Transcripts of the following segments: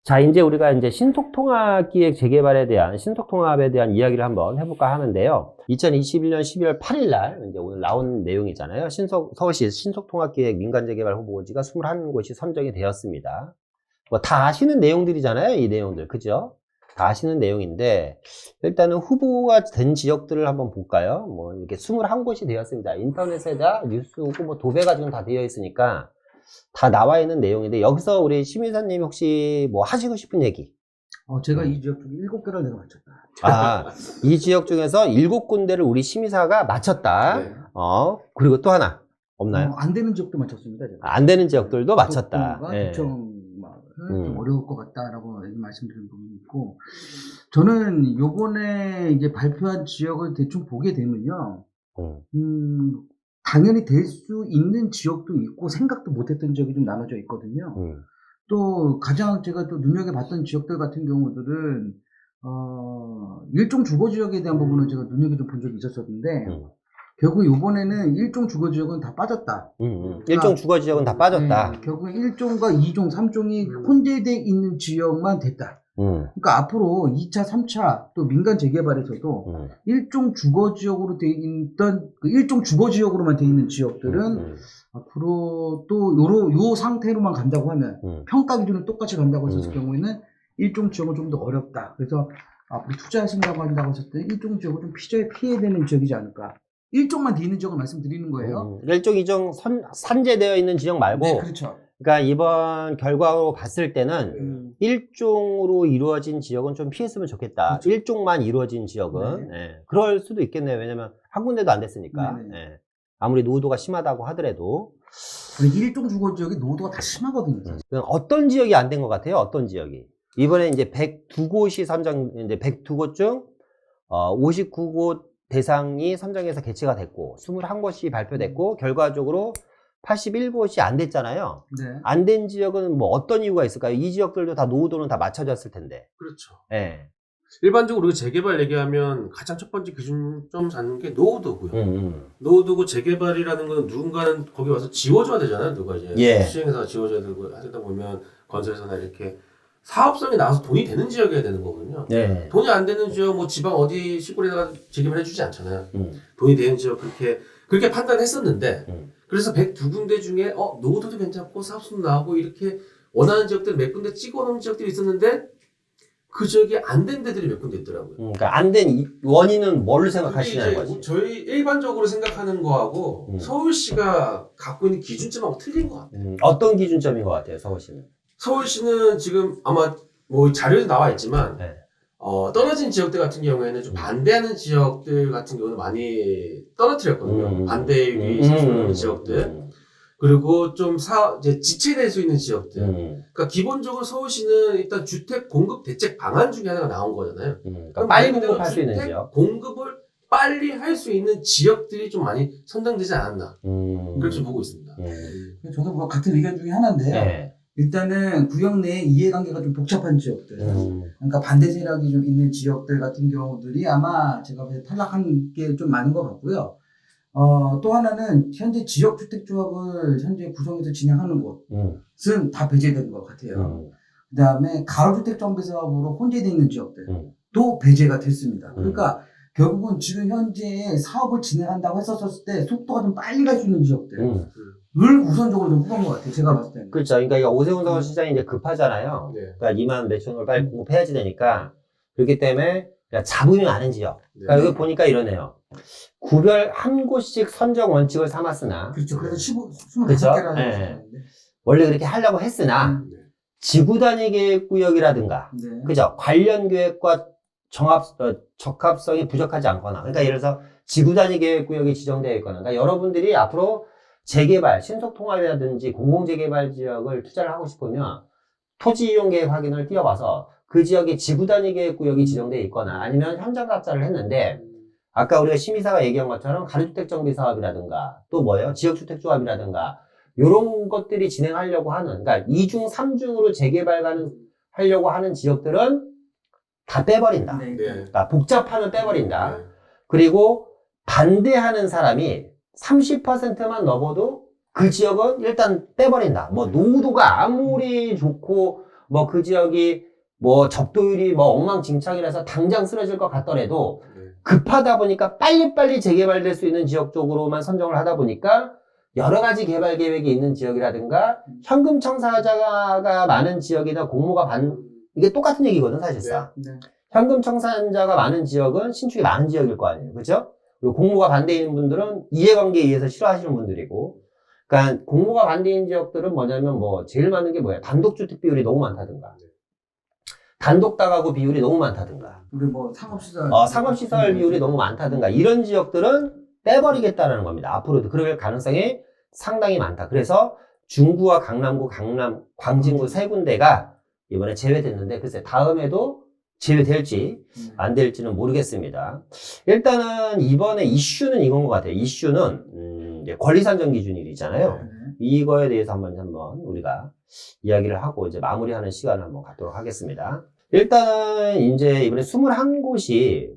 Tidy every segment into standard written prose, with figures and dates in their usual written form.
자, 이제 우리가 이제 신속통합기획 재개발에 대한, 신속통합에 대한 이야기를 한번 해볼까 하는데요. 2021년 12월 8일 날, 이제 오늘 나온 내용이잖아요. 서울시 신속통합기획 민간재개발 후보지가 21곳이 선정이 되었습니다. 뭐 다 아시는 내용들이잖아요, 이 내용들. 그죠? 다 아시는 내용인데, 일단은 후보가 된 지역들을 한번 볼까요? 뭐, 이렇게 21곳이 되었습니다. 인터넷에다 뉴스 오고 뭐 도배가 지금 다 되어 있으니까, 다 나와 있는 내용인데, 여기서 우리 심의사님 혹시 뭐 하시고 싶은 얘기? 제가 이 지역 중에 7개를 내가 맞췄다. 아, 이 지역 중에서 7군데를 우리 심의사가 맞췄다. 네. 그리고 또 하나, 없나요? 안 되는 지역도 맞췄습니다. 제가. 안 되는 지역들도 맞췄다. 도청과 예. 도청 좀 어려울 것 같다라고 말씀드린 부분이 있고, 저는 요번에 이제 발표한 지역을 대충 보게 되면요, 당연히 될 수 있는 지역도 있고 생각도 못했던 지역이 좀 나눠져 있거든요. 또 가장 제가 또 눈여겨봤던 지역들 같은 경우들은 일종 주거 지역에 대한 부분은 제가 눈여겨 좀 본 적이 있었었는데 결국 이번에는 일종 주거 지역은 다 빠졌다. 일종 주거 지역은 다 빠졌다. 네, 결국 1종과 2종, 3종이 혼재되어 있는 지역만 됐다. 그러니까 앞으로 2차, 3차 또 민간 재개발에서도 일종 주거 지역으로 돼 있던 그 일종 주거 지역으로만 돼 있는 지역들은 앞으로 또 요 상태로만 간다고 하면 평가 기준을 똑같이 간다고 했을 경우에는 일종 지역은 좀 더 어렵다. 그래서 앞으로 투자하신다고 한다고 했을 때 일종 지역을 좀 피해야 되는 지역이지 않을까. 일종만 돼 있는 지역을 말씀드리는 거예요. 일종, 이종 산재되어 있는 지역 말고, 네, 그렇죠. 그러니까 이번 결과로 봤을 때는 일종으로 이루어진 지역은 좀 피했으면 좋겠다. 그렇죠. 일종만 이루어진 지역은 그럴 수도 있겠네요. 왜냐면 한 군데도 안 됐으니까. 아무리 노후도가 심하다고 하더라도. 일종 주거 지역이 노후도가 다 심하거든요. 사실. 어떤 지역이 안 된 것 같아요? 어떤 지역이? 이번에 이제 102곳이 이제 102곳 중 59곳 대상이 선정해서 개최가 됐고 21곳이 발표됐고 결과적으로 81곳이 안 됐잖아요. 네. 안 된 지역은 뭐 어떤 이유가 있을까요? 이 지역들도 다 노후도는 다 맞춰졌을 텐데. 그렇죠. 예. 일반적으로 우리가 재개발 얘기하면 가장 첫 번째 기준점 잡는 게 노후도고요. 노후도고 재개발이라는 건 누군가는 거기 와서 지워줘야 되잖아요. 누가 이제 시행사가 지워줘야 되고 하다 보면 건설사나 이렇게 사업성이 나와서 돈이 되는 지역이어야 되는 거거든요. 네. 돈이 안 되는 지역, 뭐 지방 어디 시골에다가 재개발 해주지 않잖아요. 돈이 되는 지역 그렇게 판단했었는데 그래서 102군데 중에 노후도도 괜찮고 사업성도 나오고 이렇게 원하는 지역들 몇 군데 찍어놓은 지역들이 있었는데 그 지역이 안 된 데들이 몇 군데 있더라고요. 그러니까 안 된 원인은 뭘 생각하시냐는 이제 거지. 저희 일반적으로 생각하는 거하고 서울시가 갖고 있는 기준점하고 틀린 것 같아요. 어떤 기준점인 것 같아요, 서울시는? 서울시는 지금 아마 뭐 자료에 나와 있지만 떨어진 지역들 같은 경우에는 좀 반대하는 지역들 같은 경우는 많이 떨어뜨렸거든요. 반대율이 상승하는 지역들. 그리고 좀 이제 지체될 수 있는 지역들. 그러니까 기본적으로 서울시는 일단 주택 공급 대책 방안 중에 하나가 나온 거잖아요. 그러니까 빨리 공급할 수 있는 주택 지역. 공급을 빨리 할 수 있는 지역들이 좀 많이 선정되지 않았나. 그렇게 보고 있습니다. 저도 뭐 같은 의견 중에 하나인데요. 일단은 구역 내 이해관계가 좀 복잡한 지역들, 그러니까 반대 세력이 좀 있는 지역들 같은 경우들이 아마 제가 보기엔 탈락한 게 좀 많은 것 같고요. 또 하나는 현재 지역주택조합을 현재 구성해서 진행하는 곳은 다 배제된 것 같아요. 그 다음에 가로주택정비사업으로 혼재되어 있는 지역들도 배제가 됐습니다. 그러니까 결국은 지금 현재 사업을 진행한다고 했었을 때 속도가 좀 빨리 갈 수 있는 지역들. 을 우선적으로 좀 뽑은 것 같아요. 제가 봤을 때는. 그렇죠. 그러니까 오세훈 서울시장이 이제 급하잖아요. 그러니까 2만 몇천 을 빨리 공급해야지 되니까. 그렇기 때문에 그러니까 잡음이 많은 지역. 그러니까 여기 보니까 이러네요. 구별 한 곳씩 선정 원칙을 삼았으나. 그렇죠. 그래서 25개라는 그렇죠? 거죠. 원래 그렇게 하려고 했으나 지구 단위 계획 구역이라든가, 그죠? 관련 계획과 적합성이 부족하지 않거나, 그러니까 예를 들어서 지구 단위 계획 구역이 지정되어 있거나, 그러니까 여러분들이 앞으로 재개발, 신속통합이라든지 공공재개발 지역을 투자를 하고 싶으면 토지 이용 계획 확인을 띄워봐서 그 지역에 지구 단위 계획 구역이 지정되어 있거나 아니면 현장 답사를 했는데 아까 우리가 심의사가 얘기한 것처럼 가로주택 정비 사업이라든가 또 뭐예요? 지역주택조합이라든가 요런 것들이 진행하려고 하는, 그러니까 2중, 3중으로 재개발 하려고 하는 지역들은 다 빼버린다. 그러니까 복잡하면 빼버린다. 그리고 반대하는 사람이 30%만 넘어도 그 지역은 일단 빼버린다. 뭐 노후도가 아무리 좋고 뭐 그 지역이 뭐 접도율이 뭐 엉망진창이라서 당장 쓰러질 것 같더라도 급하다 보니까 빨리빨리 재개발될 수 있는 지역 쪽으로만 선정을 하다 보니까 여러 가지 개발 계획이 있는 지역이라든가 현금 청사자가 많은 지역이나 이게 똑같은 얘기거든, 사실상. 현금 청산자가 많은 지역은 신축이 많은 지역일 거 아니에요. 그죠? 그리고 공모가 반대인 분들은 이해관계에 의해서 싫어하시는 분들이고. 그러니까 공모가 반대인 지역들은 뭐냐면 뭐 제일 많은 게 뭐야? 단독주택 비율이 너무 많다든가. 단독 다가구 비율이 너무 많다든가. 우리 뭐 상업시설. 상업시설 비율이 너무 많다든가. 이런 지역들은 빼버리겠다라는 겁니다. 앞으로도 그럴 가능성이 상당히 많다. 그래서 중구와 강남구, 광진구 세 군데가 이번에 제외됐는데 글쎄 다음에도 제외될지 안 될지는 모르겠습니다. 일단은 이번에 이슈는 이건 것 같아요. 이슈는 이제 권리산정 기준일이잖아요. 이거에 대해서 한번 우리가 이야기를 하고 이제 마무리하는 시간을 한번 갖도록 하겠습니다. 일단은 이제 이번에 21곳이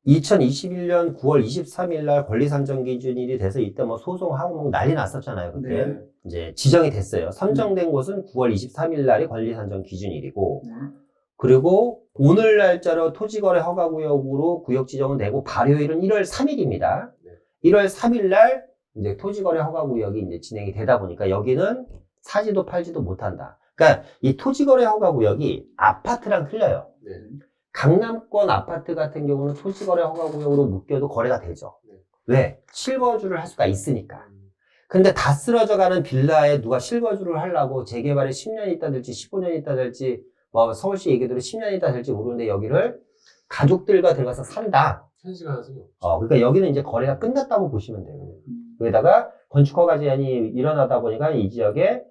2021년 9월 23일 날 권리산정 기준일이 돼서 이때 뭐 소송하고 뭐 난리 났었잖아요. 그때 이제 지정이 됐어요. 선정된 곳은 9월 23일 날이 권리산정 기준일이고 그리고 오늘 날짜로 토지거래 허가구역으로 구역 지정은 되고 발효일은 1월 3일입니다. 1월 3일 날 이제 토지거래 허가구역이 이제 진행이 되다 보니까 여기는 사지도 팔지도 못한다. 그러니까 이 토지거래 허가구역이 아파트랑 틀려요. 강남권 아파트 같은 경우는 토지거래 허가구역으로 묶여도 거래가 되죠. 왜? 실거주를 할 수가 있으니까. 근데 다 쓰러져가는 빌라에 누가 실거주를 하려고 재개발이 10년 있다 될지 15년 있다 될지 뭐 서울시 얘기대로 10년 있다 될지 모르는데 여기를 가족들과 들어가서 산다. 현실 가능성이 그러니까 여기는 이제 거래가 끝났다고 보시면 돼요. 여기다가 건축허가 제한이 일어나다 보니까 이 지역에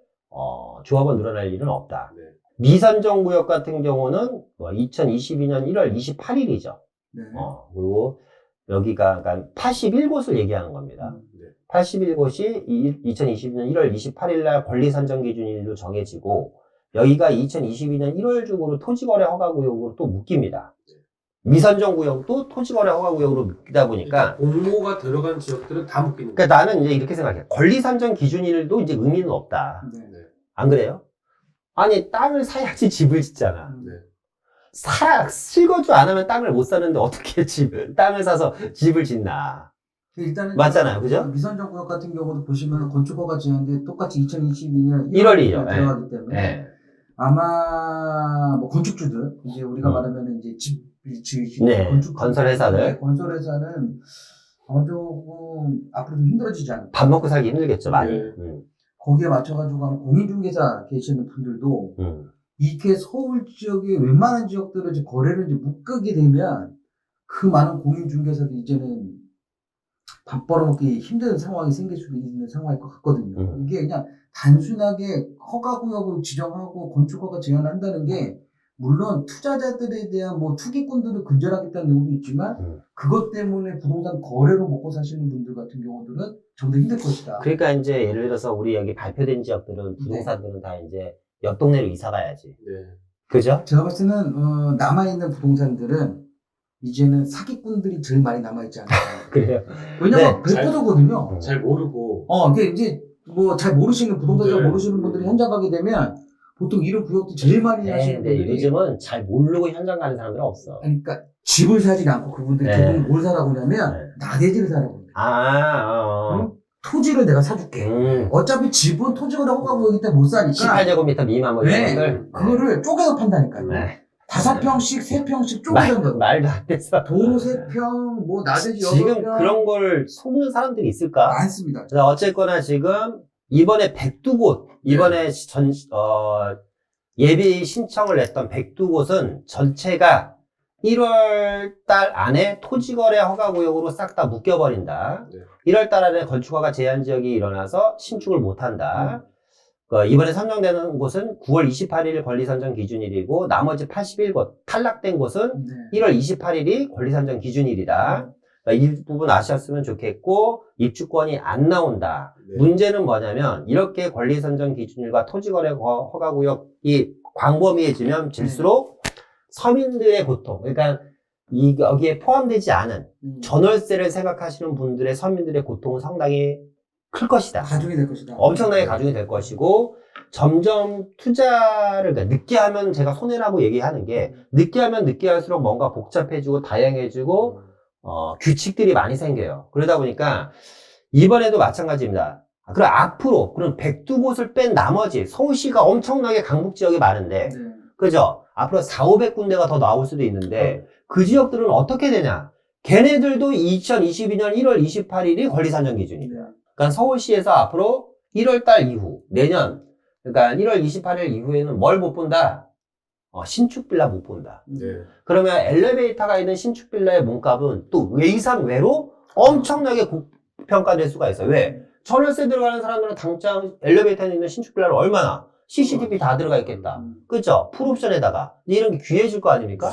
조합원 늘어날 일은 없다. 미선정 구역 같은 경우는 2022년 1월 28일이죠. 그리고 여기가 그러니까 81곳을 얘기하는 겁니다. 81곳이 2022년 1월 28일 날 권리산정 기준일로 정해지고 여기가 2022년 1월 중으로 토지거래 허가구역으로 또 묶입니다. 미선정 구역도 토지거래 허가구역으로 묶이다 보니까 공모가 들어간 지역들은 다 묶이는 거예요. 그러니까 나는 이제 이렇게 생각해. 권리산정 기준일도 이제 의미는 없다. 안 그래요? 아니 땅을 사야지 집을 짓잖아. 실거주 안 하면 땅을 못 사는데 어떻게 땅을 사서 집을 짓나. 일단은 맞잖아요. 그죠? 미선정 구역 같은 경우도 보시면 건축허가 제한데 똑같이 2022년 1월이죠. 들어가기 때문에 아마 뭐 건축주들 이제 우리가 말하면 이제 집 건설회사들 건설회사는 아마 조금 앞으로 좀 힘들어지지 않을까. 밥 먹고 살기 힘들겠죠, 많이. 거기에 맞춰가지고 아마 공인중개사 계시는 분들도 이렇게 서울 지역의 웬만한 지역들을 이제 거래를 이제 묶게 되면 그 많은 공인중개사도 이제는 밥 벌어먹기 힘든 상황이 생길 수도 있는 상황일 것 같거든요. 이게 그냥 단순하게 허가구역으로 지정하고 건축허가 제한을 한다는 게 물론 투자자들에 대한 뭐 투기꾼들을 근절하겠다는 내용도 있지만 그것 때문에 부동산 거래로 먹고 사시는 분들 같은 경우들은 좀 더 힘들 것이다. 그러니까 이제 예를 들어서 우리 여기 발표된 지역들은 부동산들은 다 이제 옆 동네로 이사 가야지. 그죠? 제가 봤을 때는 남아있는 부동산들은 이제는 사기꾼들이 제일 많이 남아있지 않을까. 그래요? 왜냐면 벨포도거든요. 잘 모르고. 이게 이제 뭐 잘 모르시는 부동산 잘 모르시는 분들이 현장 가게 되면 보통 이런 구역도 제일 많이 하시는 분들이 요즘은 잘 모르고 현장 가는 사람들은 없어. 그러니까 집을 사지 않고 그분들이 대부분 뭘 사라고 하냐면 나대지를 사라고 합니다. 토지를 내가 사줄게. 어차피 집은 토지거래 허가구역이기 때문에 못 사니까 18제곱미터 미만 뭐 이런 것들 그거를 쪼개서 판다니까요. 5평씩 3평씩 쪼개서 거. 말도 안 돼서 도로 3평 뭐 나대지 6평 지금 그런 걸 속는 사람들이 있을까? 많습니다. 어쨌거나 지금 이번에 102곳 이번에 예비 신청을 냈던 102곳은 전체가 1월 달 안에 토지거래 허가구역으로 싹 다 묶여버린다. 1월 달 안에 건축허가 제한 지역이 일어나서 신축을 못한다. 이번에 선정되는 곳은 9월 28일 권리산정 기준일이고 나머지 81곳 탈락된 곳은 1월 28일이 권리산정 기준일이다. 이 부분 아셨으면 좋겠고 입주권이 안 나온다. 문제는 뭐냐면 이렇게 권리선정 기준일과 토지거래 허가구역이 광범위해지면 질수록 서민들의 고통, 그러니까 여기에 포함되지 않은 전월세를 생각하시는 분들의 서민들의 고통은 상당히 클 것이다. 가중이 될 것이다. 엄청나게 가중이 될 것이고 점점 투자를, 그러니까 늦게 하면 제가 손해라고 얘기하는 게, 늦게 하면 늦게 할수록 뭔가 복잡해지고 다양해지고, 규칙들이 많이 생겨요. 그러다 보니까, 이번에도 마찬가지입니다. 그럼 앞으로, 그럼 102곳을 뺀 나머지, 서울시가 엄청나게 강북 지역이 많은데, 네. 그죠? 앞으로 400~500군데가 더 나올 수도 있는데, 그 지역들은 어떻게 되냐? 걔네들도 2022년 1월 28일이 권리산정 기준이에요. 그러니까 서울시에서 앞으로 1월달 이후, 내년, 그러니까 1월 28일 이후에는 뭘 못 본다? 신축 빌라 못 본다. 네. 그러면 엘리베이터가 있는 신축 빌라의 몸값은 또 외상외로 엄청나게 고평가될 수가 있어요. 왜? 전월세 들어가는 사람들은 당장 엘리베이터에 있는 신축 빌라를 얼마나? CCTV 다 들어가 있겠다. 그죠? 풀옵션에다가. 이런 게 귀해질 거 아닙니까?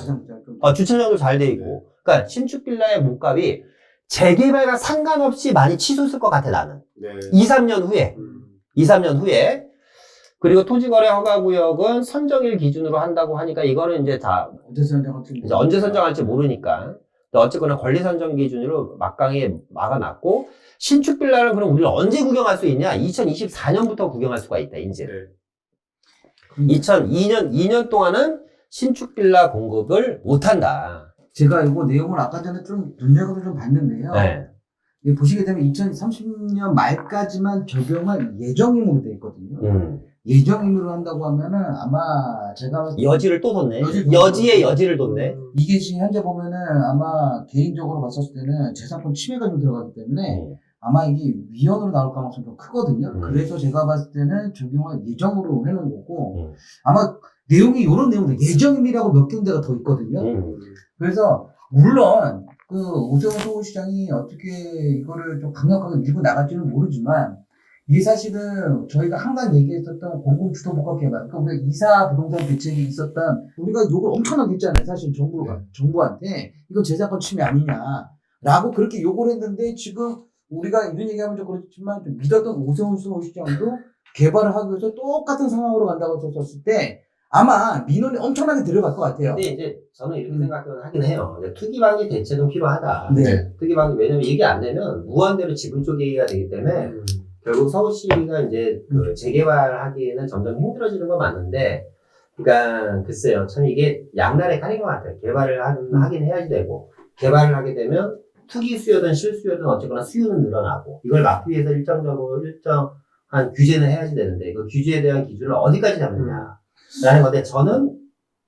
주차장도 잘 돼 있고. 그러니까 신축 빌라의 몸값이 재개발과 상관없이 많이 치솟을 것 같아, 나는. 네. 2~3년 후에. 2~3년 후에. 그리고 토지거래 허가구역은 선정일 기준으로 한다고 하니까 이거는 이제 다 언제 선정할지 모르니까. 어쨌거나 권리선정 기준으로 막강히 막아놨고, 신축 빌라를 그럼 우리는 언제 구경할 수 있냐? 2024년부터 구경할 수가 있다, 이제. 네. 2년 동안은 신축 빌라 공급을 못한다. 제가 이거 내용을 아까 전에 좀 눈여겨서 좀 봤는데요. 네. 이게 보시게 되면 2030년 말까지만 적용할 예정임으로 되어 있거든요. 예정임으로 한다고 하면은 아마 제가 봤을 때 여지를 또 뒀네. 여지를 여지에 여지를 뒀네. 이게 지금 현재 보면은 아마 개인적으로 봤었을 때는 재산권 침해가 좀 들어가기 때문에 아마 이게 위헌으로 나올 가능성이 좀 크거든요. 그래서 제가 봤을 때는 적용할 예정으로 해놓은 거고 아마 내용이 이런 내용들 예정임이라고 몇 군데가 더 있거든요. 그래서 물론 그 오세훈 서울시장이 어떻게 이거를 좀 강력하게 밀고 나갈지는 모르지만 이게 사실은 저희가 항상 얘기했었던 공공주도복합 개발, 그러니까 우리가 이사 부동산 대책이 있었던 우리가 욕을 엄청나게 했잖아요. 사실 정부한테 이건 재산권 침해 아니냐라고 그렇게 욕을 했는데 지금 우리가 이런 얘기하면 좀 그렇지만 좀 믿었던 오세훈 서울시장도 개발을 하기 위해서 똑같은 상황으로 간다고 썼을 때 아마 민원이 엄청나게 들어갈 것 같아요. 근데 이제 저는 이렇게 생각을 하긴 해요. 투기방지 대책은 필요하다. 네. 투기방지, 왜냐면 이게 안 되면 무한대로 지분 쪼개기가 되기 때문에 결국 서울시가 이제 그 재개발하기에는 점점 힘들어지는 건 맞는데, 그러니까 글쎄요, 참 이게 양날의 칼인 것 같아요. 개발을 하긴 해야지 되고, 개발을 하게 되면 투기 수요든 실수요든 어쨌거나 수요는 늘어나고, 이걸 막기 위해서 일정한 규제는 해야지 되는데, 그 규제에 대한 기준을 어디까지 잡느냐라는 건데, 저는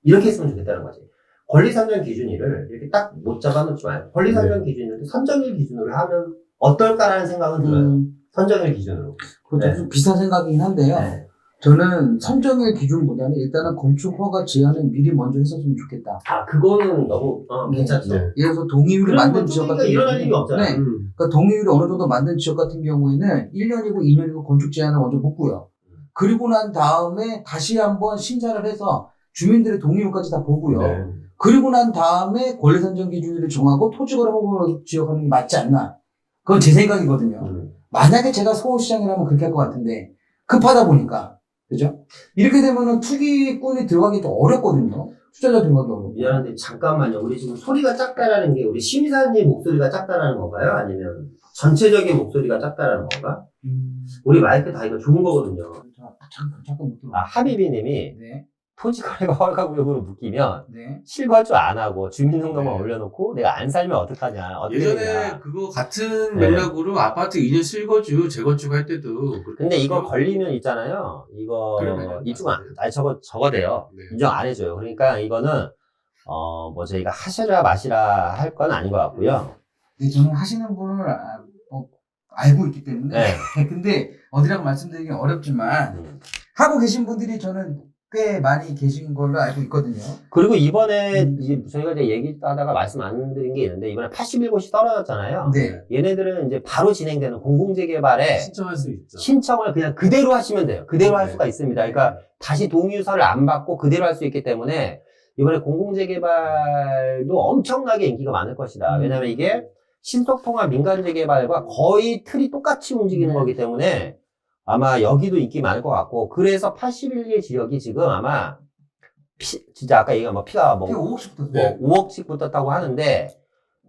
이렇게 했으면 좋겠다는 거지. 권리산정 기준일을 이렇게 딱 못 잡아놓지 말고, 권리산정 기준일을 선정일 기준으로 하면 어떨까라는 생각은 들어요. 선정일 기준으로. 그것도 좀 비슷한 생각이긴 한데요. 네. 저는 선정일 기준보다는 일단은 건축 허가 제한을 미리 먼저 했었으면 좋겠다. 그거는 너무 괜찮죠. 네. 예를 들어서 동의율이 만든 지역 같은 일어날 일이 없잖아요. 네. 그러니까 동의율이 어느 정도 만든 지역 같은 경우에는 1년이고 2년이고 건축 제한을 먼저 묻고요. 그리고 난 다음에 다시 한번 심사를 해서 주민들의 동의율까지 다 보고요. 네. 그리고 난 다음에 권리산정 기준을 정하고 토지거래 허가 지역하는 게 맞지 않나. 그건 제 생각이거든요. 만약에 제가 서울시장이라면 그렇게 할 것 같은데 급하다 보니까 그죠? 이렇게 되면은 투기꾼이 들어가기 좀 어렵거든요. 투자자 들어가기 어렵고. 미안한데 잠깐만요. 우리 지금 소리가 작다라는 게 우리 심사님 목소리가 작다라는 건가요? 아니면 전체적인 목소리가 작다라는 건가? 우리 마이크 다 이거 좋은 거거든요. 잠깐 못 들어. 하비비님이 네. 토지거래가 허가구역으로 묶이면 네. 실거주 안 하고 주민등록만 네. 올려놓고 내가 안 살면 어떡하냐? 어떻게 예전에 되냐? 그거 같은 네. 맥락으로 아파트 2년 실거주, 재건축 할 때도. 근데 이거 걸리면 있잖아요. 이거 그러면은 입주가 저거 돼요. 네. 인정 안 해줘요. 그러니까 이거는 저희가 하시라 마시라 할 건 아닌 것 같고요. 네, 저는 하시는 분을 알고 있기 때문에. 네. 근데 어디라고 말씀드리기 어렵지만 하고 계신 분들이 저는 꽤 많이 계신 걸로 알고 있거든요. 그리고 이번에 저희가 이제 얘기하다가 말씀 안 드린 게 있는데 이번에 81곳이 떨어졌잖아요. 네. 얘네들은 이제 바로 진행되는 공공재개발에 신청할 수 있죠. 신청을 그냥 그대로 하시면 돼요. 그대로 할 네. 수가 있습니다. 그러니까 다시 동의서를 안 받고 그대로 할 수 있기 때문에 이번에 공공재개발도 엄청나게 인기가 많을 것이다. 왜냐면 이게 신속통합 민간재개발과 거의 틀이 똑같이 움직이는 거기 때문에 아마 여기도 인기 많을 것 같고, 그래서 81개 지역이 지금 아마 진짜 아까 얘기한 피가 5억씩 붙었어요. 네. 5억씩 붙었다고 하는데,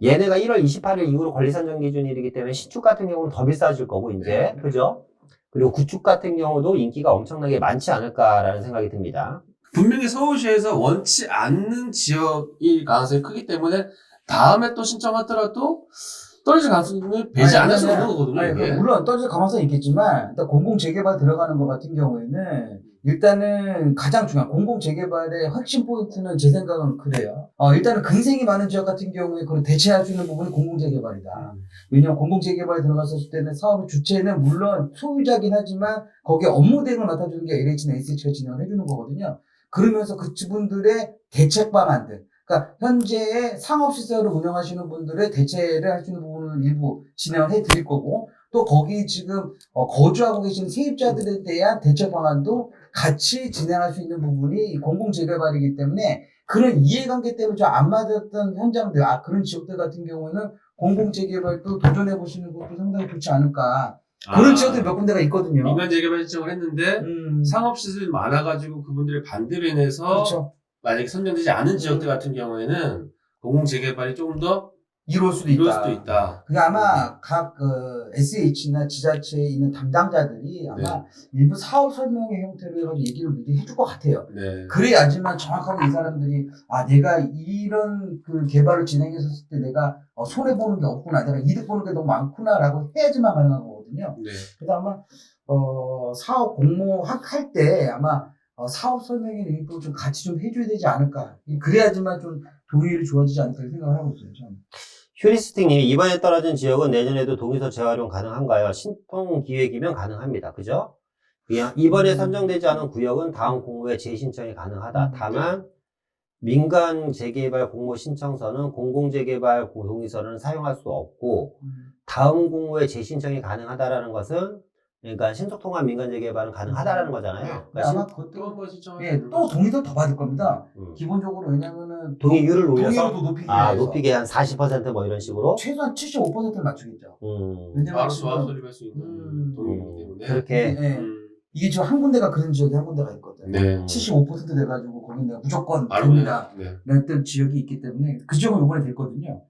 얘네가 1월 28일 이후로 권리산정 기준일이기 때문에 신축 같은 경우는 더 비싸질 거고, 이제. 그죠? 그리고 구축 같은 경우도 인기가 엄청나게 많지 않을까라는 생각이 듭니다. 분명히 서울시에서 원치 않는 지역일 가능성이 크기 때문에 다음에 또 신청하더라도 떨어질 가능성은 배제 안 할 수 없는 거거든요. 이게. 물론 떨어질 가능성이 있겠지만 일단 공공재개발 들어가는 것 같은 경우에는 일단은 가장 중요한 공공재개발의 핵심 포인트는 제 생각은 그래요. 일단은 근생이 많은 지역 같은 경우에 그걸 대체할 수 있는 부분이 공공재개발이다. 왜냐하면 공공재개발에 들어갔을 때는 사업의 주체는 물론 소유자긴 하지만 거기에 업무 대행을 맡아주는 게 LH나 SH가 진행을 해주는 거거든요. 그러면서 그 지분들의 대책 방안들, 그러니까 현재의 상업시설을 운영하시는 분들의 대체를 할 수 있는 부분을 일부 진행을 해드릴 거고, 또 거기 지금 거주하고 계시는 세입자들에 대한 대책 방안도 같이 진행할 수 있는 부분이 공공재개발이기 때문에 그런 이해관계 때문에 좀 안 맞았던 현장들, 그런 지역들 같은 경우는 공공재개발도 도전해 보시는 것도 상당히 좋지 않을까. 그런 지역들이 몇 군데가 있거든요. 민간 재개발 신청을 했는데 상업시설이 많아가지고 그분들의 반대로 인해서 그렇죠. 만약에 선정되지 않은 지역들 같은 경우에는 공공재개발이 조금 더 이룰 수도 있다. 그게 아마 각 SH나 지자체에 있는 담당자들이 아마 일부 사업 설명의 형태로 해가지고 얘기를 미리 해줄 것 같아요. 네. 그래야지만 정확하게 이 사람들이 내가 이런 그 개발을 진행했었을 때 내가 손해 보는 게 없구나, 내가 이득 보는 게 너무 많구나라고 해야지만 가능한 거거든요. 네. 그래서 아마 사업 공모할 때 아마 사업 설명의 일부 좀 같이 좀 해줘야 되지 않을까. 그래야지만 좀 동의율이 좋아지지 않을까 생각을 하고 있어요. 참. 휴리스틱님이 이번에 떨어진 지역은 내년에도 동의서 재활용 가능한가요? 신통 기획이면 가능합니다. 그죠? 그냥 이번에 선정되지 않은 구역은 다음 공모에 재신청이 가능하다. 다만 민간 재개발 공모 신청서는 공공재개발 동의서는 사용할 수 없고 다음 공모에 재신청이 가능하다라는 것은 그러니까 신속통합 민간 재개발은 가능하다라는 거잖아요. 그러니까 아마 그것도 한번 신청하면 또 동의도 더 받을 겁니다. 기본적으로 왜냐면은 동의율을 올려서 동의율도 높이기 위해서 높이게 한 40% 뭐 이런 식으로 최소한 75%를 맞추겠죠. 왜냐면 바로 조합 설립할 수 있는 동의이기 때문에 그렇게 이게 지금 한 군데가 그런 지역이 한 군데가 있거든요. 네. 75% 돼가지고 거긴 내가 무조건 바로 됩니다. 네. 라는 지역이 있기 때문에 그 지역은 이번에 됐거든요.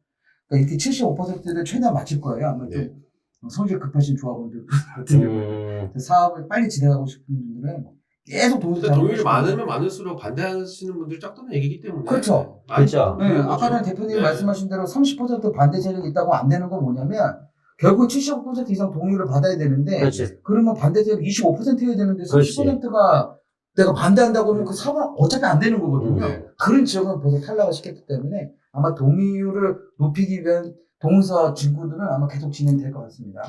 그러니까 이렇게 75%를 최대한 맞출 거예요. 아마 좀 성질 급하신 조합원들 같은 경우에 사업을 빨리 진행하고 싶은 분들은 계속 동의율이 많으면 많을수록 반대하시는 분들이 적다는 얘기이기 때문에 그렇죠. 그렇죠. 아까는 대표님이 말씀하신 대로 30% 반대 세력이 있다고 안 되는 건 뭐냐면 결국 75% 이상 동의를 받아야 되는데 그러면 반대 세력 25% 해야 되는데 30%가 내가 반대한다고 하면 그 사업은 어차피 안 되는 거거든요. 그런 지역은 벌써 탈락을 시켰기 때문에 아마 동의율을 높이기 위한 동서 진구들은 아마 계속 진행될 것 같습니다.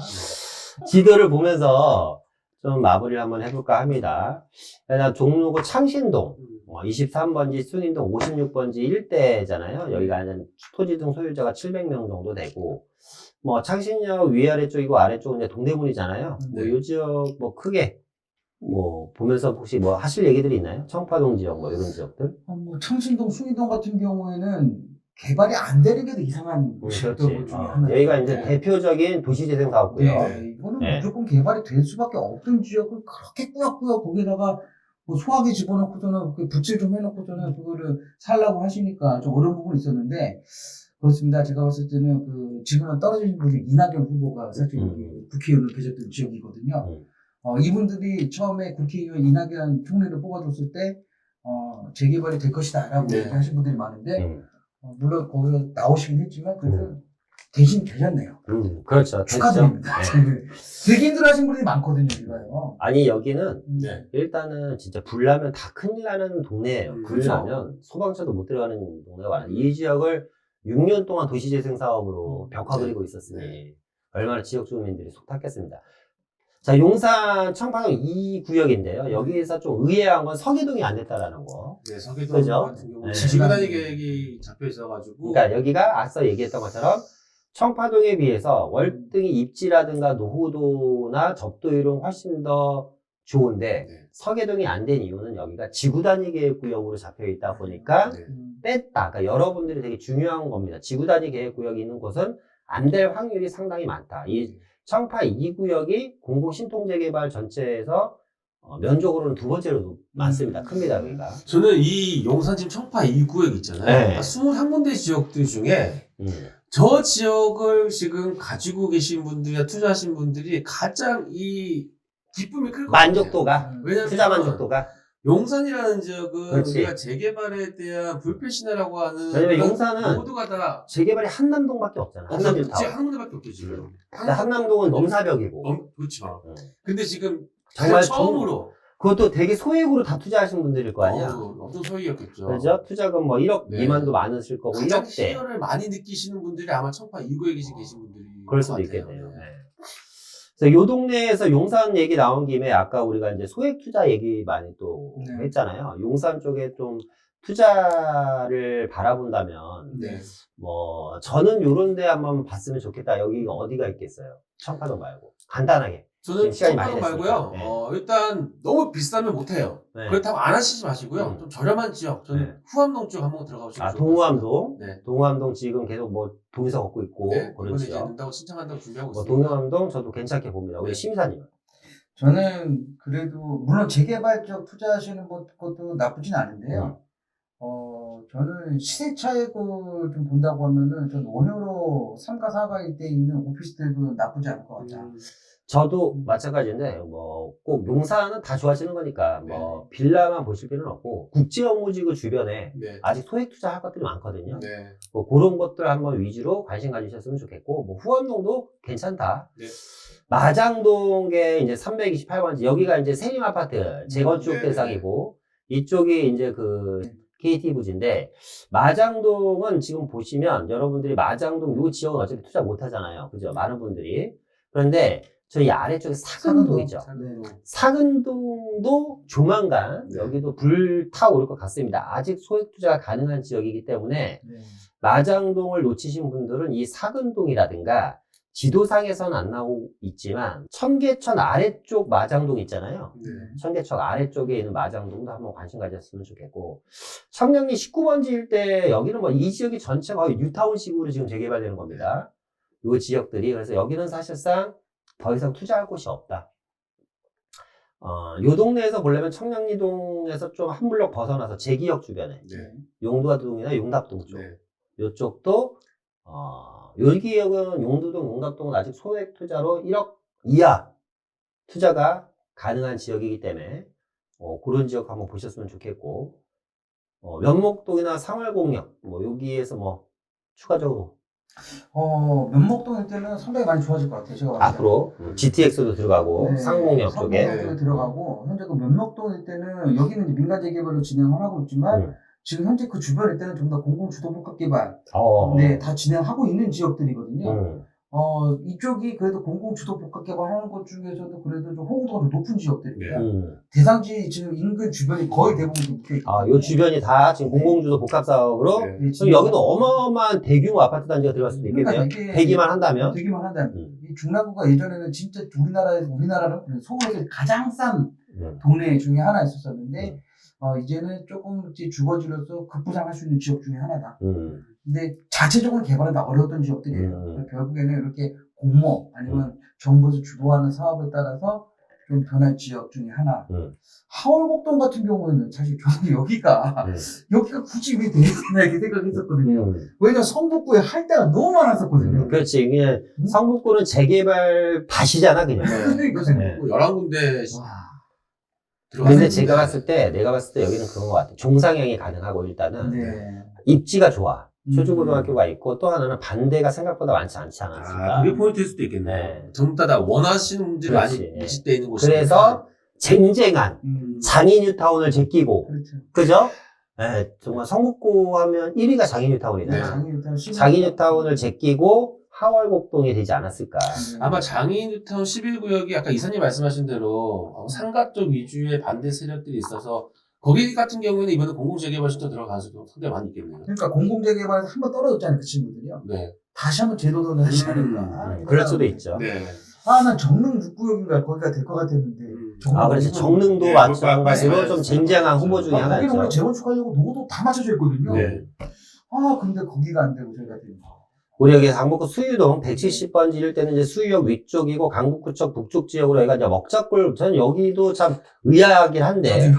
지도를 보면서 좀 마무리를 한번 해볼까 합니다. 일단 종로구 창신동 23번지 순인동 56번지 일대잖아요. 여기가 토지 등 소유자가 700명 정도 되고 뭐 창신역 위아래 쪽이고 아래쪽은 이제 동대문이잖아요. 뭐 이 지역 뭐 크게 뭐 보면서 혹시 뭐 하실 얘기들이 있나요? 청파동 지역 뭐 이런 지역들? 뭐 창신동, 순이동 같은 경우에는 개발이 안 되는 게 더 이상한 지역들 중에 하나. 여기가 이제 대표적인 도시재생 사업고요. 이거는 무조건 개발이 될 수밖에 없던 지역을 그렇게 꾸역꾸역 거기다가 뭐 소화기 집어넣고서는 붓질 좀 해놓고서는 그거를 살라고 하시니까 좀 어려운 부분이 있었는데 그렇습니다. 제가 봤을 때는 지금은 떨어진 분이 이낙연 후보가 사실 국회의원을 계셨던 지역이거든요. 이분들이 처음에 국회의원 이낙연 총리를 뽑아줬을 때 재개발이 될 것이다 라고 얘기하신 분들이 많은데 물론 거기서 나오시긴 했지만 그래도 대신 되셨네요. 그렇죠. 축하드립니다. 되게 힘들어하신 분들이 많거든요. 이거요. 아니 여기는 일단은 진짜 불나면 다 큰일 나는 동네예요. 불나면 소방차도 못 들어가는 동네가 많아요. 이 지역을 6년 동안 도시재생 사업으로 벽화 그리고 있었으니 얼마나 지역 주민들이 속 탔겠습니다. 자, 용산 청파동 2구역인데요. 여기에서 좀 의아한 건 서계동이 안 됐다라는 거. 네, 서계동 같은 경우는 지구단위 계획이 잡혀 있어가지고. 그러니까 여기가 앞서 얘기했던 것처럼 청파동에 비해서 월등히 입지라든가 노후도나 접도율은 훨씬 더 좋은데 서계동이 안 된 이유는 여기가 지구단위 계획구역으로 잡혀 있다 보니까 뺐다. 그러니까 여러분들이 되게 중요한 겁니다. 지구단위 계획구역이 있는 곳은 안 될 확률이 상당히 많다. 이 청파 2구역이 공공신통재개발 전체에서 면적으로는 두 번째로 많습니다. 큽니다, 여기가. 저는 이 용산 지금 청파 2구역 있잖아요. 21군데 지역들 중에 저 지역을 지금 가지고 계신 분들이나 투자하신 분들이 가장 이 기쁨이 클 것 같아요. 만족도가, 왜냐면 투자 만족도가. 용산이라는 지역은 그렇지. 우리가 재개발에 대한 불필신이라고 하는 왜냐면 그런 용산은 모두가 다 재개발이 한남동밖에 없잖아. 없어. 한남 그치, 뉴타운. 한 군데밖에 없죠 지금. 근데 한남동은 넘사벽이고. 그렇죠. 응. 근데 지금 정말 처음으로 그것도 되게 소액으로 다 투자하신 분들일 거 아니야. 엄청 소액이었겠죠. 그죠? 투자금 뭐 1억 네. 미만도 많으실 거고, 가장 1억대. 희열을 많이 느끼시는 분들이 아마 청파 이구에 계신 분들이 그럴 수도 있겠네요. 네. 그래서 요 동네에서 용산 얘기 나온 김에 아까 우리가 이제 소액 투자 얘기 많이 또 네. 했잖아요. 용산 쪽에 좀 투자를 바라본다면, 네. 뭐, 저는 요런 데 한번 봤으면 좋겠다. 여기가 어디가 있겠어요? 청파동 말고. 간단하게. 저는 시간이 많이 청파동 말고요. 됐으니까. 일단 너무 비싸면 못해요. 네. 그렇다고 안 하시지 마시고요. 좀 저렴한 지역. 저는 네. 후암동 쪽 한번 들어가 보시면 아, 좋을 것 같습니다. 동호암동? 네. 동호암동 지금 계속 뭐 동의서 걷고 있고, 네. 그런 이번에 이제 지역. 된다고 신청한다고 준비하고 뭐 있습니다. 동호암동 저도 괜찮게 봅니다. 우리 네. 심사님. 저는 그래도 물론 재개발적 투자하시는 것도 나쁘진 않은데요. 저는 시세 차익을 좀 본다고 하면은 전 원효로 3가 4가일 때 있는 오피스텔도 나쁘지 않을 것 같다. 저도 마찬가지인데, 뭐, 꼭 용산은 다 좋아지는 거니까, 뭐, 빌라만 보실 필요는 없고, 국제업무지구 주변에 네. 아직 소액 투자할 것들이 많거든요. 네. 뭐, 그런 것들 한번 위주로 관심 가지셨으면 좋겠고, 뭐, 후암동도 괜찮다. 네. 마장동에 이제 328번지, 여기가 이제 세림 아파트 재건축 네. 대상이고, 이쪽이 이제 그, KT 부지인데, 마장동은 지금 보시면, 여러분들이 마장동 요 지역은 어차피 투자 못 하잖아요. 그죠? 많은 분들이. 그런데, 저희 아래쪽에 사근동 있죠. 네. 사근동도 조만간 네. 여기도 불타오를 것 같습니다. 아직 소액 투자가 가능한 지역이기 때문에 네. 마장동을 놓치신 분들은 이 사근동이라든가 지도상에서는 안 나오고 있지만 청계천 아래쪽 마장동 있잖아요. 네. 청계천 아래쪽에 있는 마장동도 한번 관심 가졌으면 좋겠고, 청량리 19번지 일대 여기는 뭐 이 지역이 전체가 거의 뉴타운식으로 지금 재개발되는 겁니다. 이 지역들이. 그래서 여기는 사실상 더 이상 투자할 곳이 없다. 요 동네에서 보려면 청량리동에서 좀 한 블록 벗어나서 제기역 주변에 네. 용두동이나 용답동 쪽, 네. 요쪽도 여기역은 용두동, 용답동은 아직 소액 투자로 1억 이하 투자가 가능한 지역이기 때문에 그런 지역 한번 보셨으면 좋겠고, 면목동이나 상월공역 뭐 여기에서 뭐 추가적으로 면목동 일대는 상당히 많이 좋아질 것 같아요. 제가 봤을 때. 앞으로 GTX도 들어가고 네, 상공역 쪽에 상공역도 들어가고, 현재 그 면목동 일대는 여기는 이제 민간 재개발로 진행을 하고 있지만 지금 현재 그 주변 일대는 좀 더 공공 주도 복합 개발 네, 다 진행하고 있는 지역들이거든요. 이쪽이 그래도 공공 주도 복합 개발하는 것 중에서도 그래도 좀 호응도가 좀 높은 지역들입니다. 대상지 지금 인근 주변이 거의 대부분 묶여 있거든요. 요 주변이 다 지금 공공주도 복합사업으로 네. 네, 그럼 여기도 어마어마한 대규모 아파트 단지가 들어갈 수도 있겠네요. 그러니까 이게 되기만 한다면. 되기만 한다면. 이 중랑구가 예전에는 진짜 우리나라는 서울에서 가장 싼 동네 중에 하나 있었었는데, 이제는 조금 이제 주거지로서 급부상할 수 있는 지역 중에 하나다. 근데 자체적으로 개발은 다 어려웠던 지역들이에요. 결국에는 이렇게 공모 아니면 정부에서 주도하는 사업에 따라서 좀 변할 지역 중에 하나. 하월곡동 같은 경우에는 사실 저는 여기가 굳이 왜 되나 이렇게 생각했었거든요. 왜냐면 성북구에 할 데가 너무 많았었거든요. 그렇지. 그냥 성북구는 재개발 밭이잖아, 그냥. 그러니까 네. 11군데 근데 내가 봤을 때 여기는 그런 것 같아. 종상형이 가능하고 일단은 네. 입지가 좋아. 초중고등학교가 있고 또 하나는 반대가 생각보다 많지 않지 않았을까. 그게 포인트일 수도 있겠네. 네. 전부 다 원하시는 분들이 많이 그렇지. 밀집되어 있는 곳이. 그래서 쟁쟁한 장인뉴타운을 제끼고, 그렇죠. 그죠? 네, 정말 성북구 하면 1위가 장인뉴타운이잖아. 네. 장인뉴타운을 제끼고 하월곡동이 되지 않았을까. 아마 장인뉴타운 11구역이 아까 이사님 말씀하신 대로 상가 쪽 위주의 반대 세력들이 있어서 거기 같은 경우에는 이번에 공공재개발 신청 들어갈 가능성이 상당히 많이 있겠네요. 그러니까 공공재개발에서 한번 떨어졌잖아요, 그 친구들이요. 네. 다시 한번 제도도는 하지 않을까. 그럴 수도 있죠. 네. 난 정릉 6구역인가 거기가 될 것 같았는데. 그렇지. 정릉도 네, 마찬가지로 네, 좀 네. 쟁쟁한 후보 중에 거기는 원래 하나였죠. 재건축하려고 노고도 다 맞춰져 있거든요. 네. 근데 거기가 안 되고 저희가 되는 거. 우리 여기 강북구 수유동 170번지일 때는 이제 수유역 위쪽이고 강북구청 북쪽 지역으로 여기가 이제 먹자골, 저는 여기도 참 의아하긴 한데,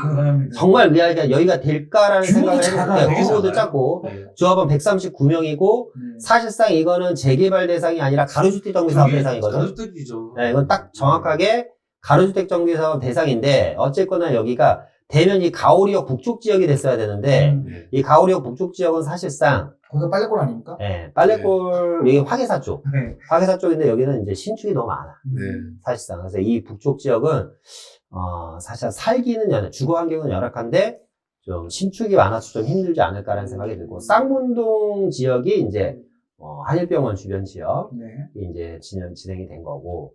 정말 의아하게 여기가 될까라는 규모도 생각을 작아요. 했는데, 규모도 되게 작고, 네. 조합원 139명이고, 사실상 이거는 재개발 대상이 아니라 가로주택 정비 사업 대상이거든. 가로주택이죠. 네, 이건 딱 정확하게 가로주택 정비사업 대상인데 어쨌거나 여기가 대면 이 가오리역 북쪽 지역이 됐어야 되는데 이 가오리역 북쪽 지역은 사실상 거기가 빨래골 아닙니까? 예, 빨래골 여기 화계사 쪽, 네. 화계사 쪽인데 여기는 이제 신축이 너무 많아. 네. 사실상 그래서 이 북쪽 지역은 사실 살기는 주거 환경은 열악한데 좀 신축이 많아서 좀 힘들지 않을까라는 생각이 들고 쌍문동 지역이 이제 한일병원 주변 지역 네. 이제 진행이 된 거고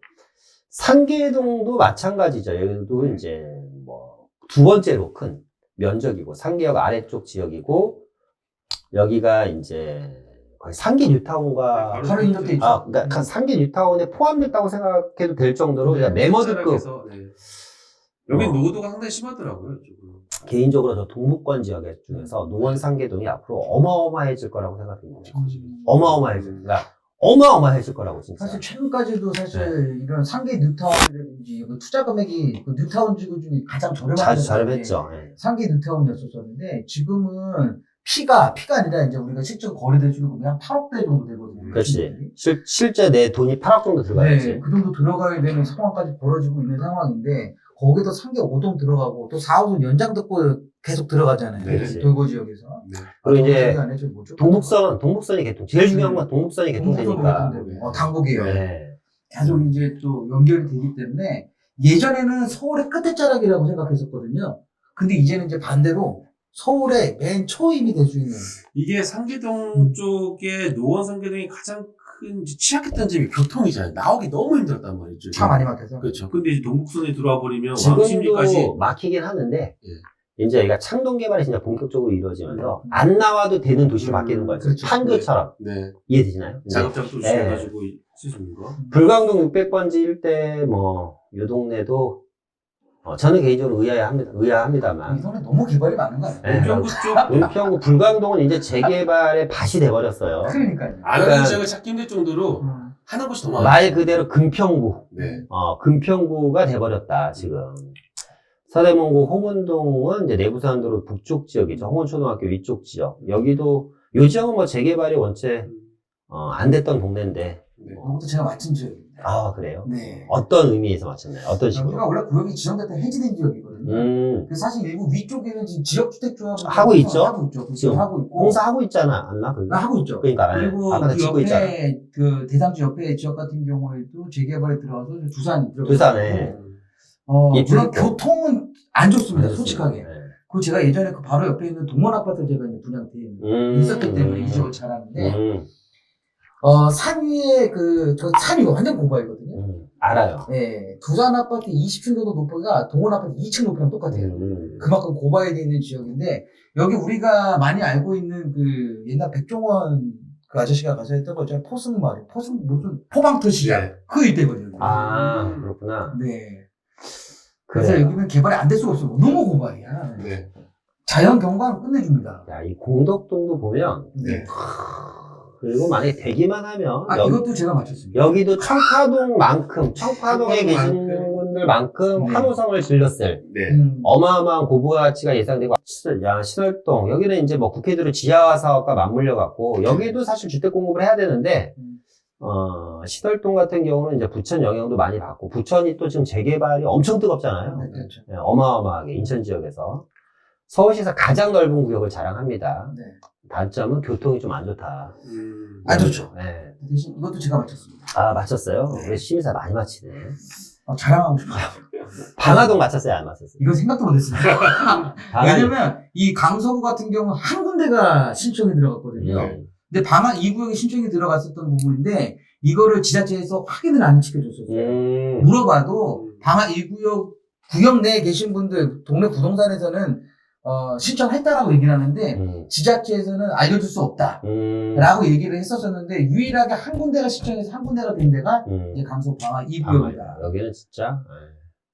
상계동도 마찬가지죠. 여기도 이제 뭐 두 번째로 큰 면적이고 상계역 아래쪽 지역이고 여기가 이제 거의 상계 뉴타운과 바로 인접돼 있죠. 그러니까 상계 뉴타운에 포함됐다고 생각해도 될 정도로 그냥 매머드급. 여기 노도가 상당히 심하더라고요. 조금. 개인적으로 저 동북권 지역 중에서 노원 상계동이 앞으로 어마어마해질 거라고 생각합니다. 어마어마해질 거라고 진짜. 사실 최근까지도 사실 이런 상계 뉴타운이라든지 투자 금액이 그 뉴타운 지구 중에 가장 저렴한 저렴했죠. 예. 상계 뉴타운이었었는데 지금은 피가 아니라 이제 우리가 실제 거래될 수 있는 금액이 한 8억대 정도 되거든요. 그렇지. 실제 내 돈이 8억 정도 들어가야지. 네, 그 정도 들어가야 되는 상황까지 벌어지고 있는 상황인데 거기도 상계 5동 들어가고 또 4호선 연장 듣고 계속 들어가잖아요. 그렇지. 돌고 지역에서. 네. 그리고 이제 뭐죠? 동북선이 개통. 제일 중요한 건 동북선이 개통되니까. 당국이에요. 네. 계속 이제 또 연결이 되기 때문에 예전에는 서울의 끝에 자락이라고 생각했었거든요. 근데 이제는 이제 반대로 서울의 맨 초임이 될 수 있는. 이게 상계동 쪽에 노원 상계동이 가장 큰 취약했던 점이 교통이잖아요. 나오기 너무 힘들었단 말이죠. 차 많이 막혀서. 그렇죠. 근데 이제 동북선에 들어와 버리면 지금도 왕십리까지 막히긴 하는데 이제 여기가 창동 개발이 진짜 본격적으로 이루어지면서 안 나와도 되는 도시로 바뀌는 거예요. 그렇죠. 판교처럼. 네. 이해되시나요? 자급자족 주셔가지고 쓸 수 있는 거. 불광동 600번지 일대 요 동네도 저는 개인적으로 의아합니다만. 이 동네 너무 개발이 많은 거 아니에요? 은평구 쪽 은평구 불광동은 이제 재개발의 밭이 돼버렸어요. 그러니까요. 안 하는 지역을 찾기 힘들 정도로 하는 곳이 더 많아요. 말 그대로 금평구. 네. 금평구가 돼버렸다, 지금. 서대문구 홍은동은 이제 내부산도로 북쪽 지역이죠. 홍은초등학교 위쪽 지역. 여기도, 요 지역은 뭐 재개발이 원체, 안 됐던 동네인데. 이것도 제가 맞춘 지역입니다. 아, 그래요? 네. 어떤 의미에서 맞췄나요? 어떤 식으로? 여기가 원래 구역이 지정될 때 해지된 지역이거든요. 그래서 사실 일부 위쪽에는 지금 지역주택조합을 하고 있죠? 하고 있죠. 지금 하고 있고. 공사하고 있잖아, 않나? 그게? 하고 있죠. 그러니까, 그리고 아까 그 짓고 있잖아. 옆에 그 대상지 옆에 지역 같은 경우에도 재개발에 들어가서 두산이 들어가고 두산에. 물론 교통은 안 좋습니다. 그렇지. 솔직하게. 네. 그 제가 예전에 그 바로 옆에 있는 동원 아파트를 제가 이제 분양돼 있었기 때문에 이 지역을 잘 아는데 산 위에 저 산이 완전 고바이거든요. 알아요. 예, 두산 아파트 20층 정도 높이가 동원 아파트 2층 높이랑 똑같아요. 그만큼 고바에 돼 있는 지역인데 여기 우리가 많이 알고 있는 그 옛날 백종원 그 아저씨가 가서 했던 거 있잖아요. 무슨 포방터 시장 네. 그 일대거든요. 그렇구나. 네. 그래서 그래요. 여기는 개발이 안 될 수가 없어요. 너무 고바이야. 네. 자연 경관 끝내줍니다. 야, 이 공덕동도 보면, 네. 그리고 만약에 되기만 하면, 이것도 제가 맞췄습니다. 여기도 청파동에 계신 분들만큼 네. 환호성을 질렀을 네. 어마어마한 고부가치가 예상되고, 신월동, 여기는 이제 뭐 국회대로 지하 사업과 맞물려 갖고, 여기도 사실 주택 공급을 해야 되는데, 신월동 같은 경우는 이제 부천 영향도 많이 받고, 부천이 또 지금 재개발이 엄청 뜨겁잖아요. 네, 그렇죠. 네, 어마어마하게, 인천 지역에서. 서울시에서 가장 넓은 구역을 자랑합니다. 네. 단점은 교통이 좀 안 좋다. 안 좋죠. 네. 대신 이것도 제가 맞췄습니다. 맞췄어요? 왜 심의사 많이 맞히네. 자랑하고 싶어요. 방화동 맞췄어요? 안 맞췄어요? 이건 생각도 못했습니다. 왜냐면 이 강서구 같은 경우 한 군데가 신청이 들어갔거든요. 근데 방화 2구역에 신청이 들어갔었던 부분인데 이거를 지자체에서 확인을 안 시켜줬었어요. 물어봐도 방화 2구역 내에 계신 분들 동네 부동산에서는 신청했다라고 얘기를 하는데 지자체에서는 알려줄 수 없다라고 얘기를 했었었는데 유일하게 한 군데가 신청해서 한 군데가 된 데가 이제 강서 방화 2구역이다. 여기는 진짜